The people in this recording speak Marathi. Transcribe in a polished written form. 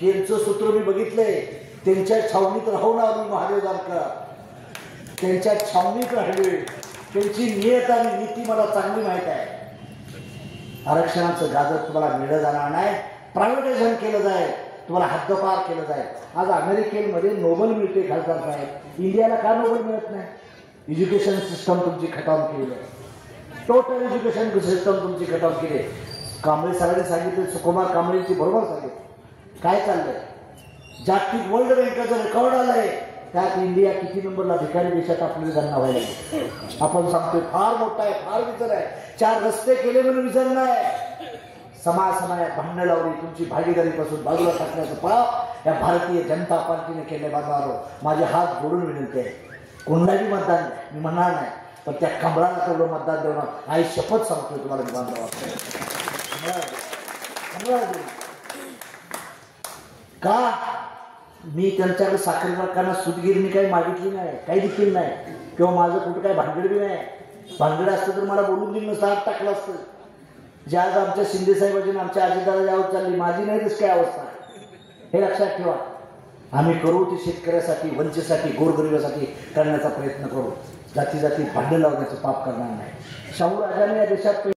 यांचं सूत्र मी बघितलंय. त्यांच्या छावणीत राहून आम्ही महादेव जानकर, त्यांच्या छावणीत राहिले. त्यांची नियत आणि नीती मला चांगली माहीत आहे. आरक्षणाचं गाजर तुम्हाला मिळलं जाणार नाही. प्रायव्हेटायझेशन केलं जाईल, तुम्हाला हद्दपार केलं जाईल. आज अमेरिकेमध्ये नोबेल मिळते खासदार साहेब, इंडियाला का नोबेल मिळत नाही? एज्युकेशन सिस्टम तुमची खटावून केली आहे. टोटल एज्युकेशन सिस्टम तुमची खटावून केली आहे. कांबळे सरांनी सांगितलं, सुकुमार कांबळेंची बरोबर सांगितलं. काय चाललंय? जागतिक वर्ल्ड बँकेचं रेकॉर्ड आलंय, त्यात इंडिया किती नंबरला भिकारी देशात आपली गणना व्हायला. आपण सांगतोय फार मोठा आहे, फार विचार आहे. 4 रस्ते केले म्हणून विचार नाही. समाजात भांडणं लावली, तुमची भागीदारीपासून बाजूला टाकण्याचं पाप या भारतीय जनता पार्टीने केले. बांधवारो, माझे हात जोडून विनंती आहे, कोणालाही मतदान मी म्हणणार नाही, पण त्या कमळाला तेवढं मतदान देणार. आई शपथ सांगतोय तुम्हाला मी बांधव. का मी त्यांच्याकडे साखर कारखाना सुतगिरणी काही मागितली नाही, काही देखील नाही, किंवा माझं कुठं काय भानगड बी नाही. भानगड असतं तर मला बोलून दिलं नसतं, हात टाकलं असतं. ज्या आज आमच्या शिंदे साहेबांची आमच्या अजितदादा आवत चालली, माझी नाही तशी काय अवस्था, हे लक्षात ठेवा. आम्ही करू ते शेतकऱ्यासाठी, वंचितसाठी, गोरगरिबासाठी करण्याचा प्रयत्न करू. जाती जाती भांडण लावण्याचं पाप करणार नाही. शाहू राजाने या देशात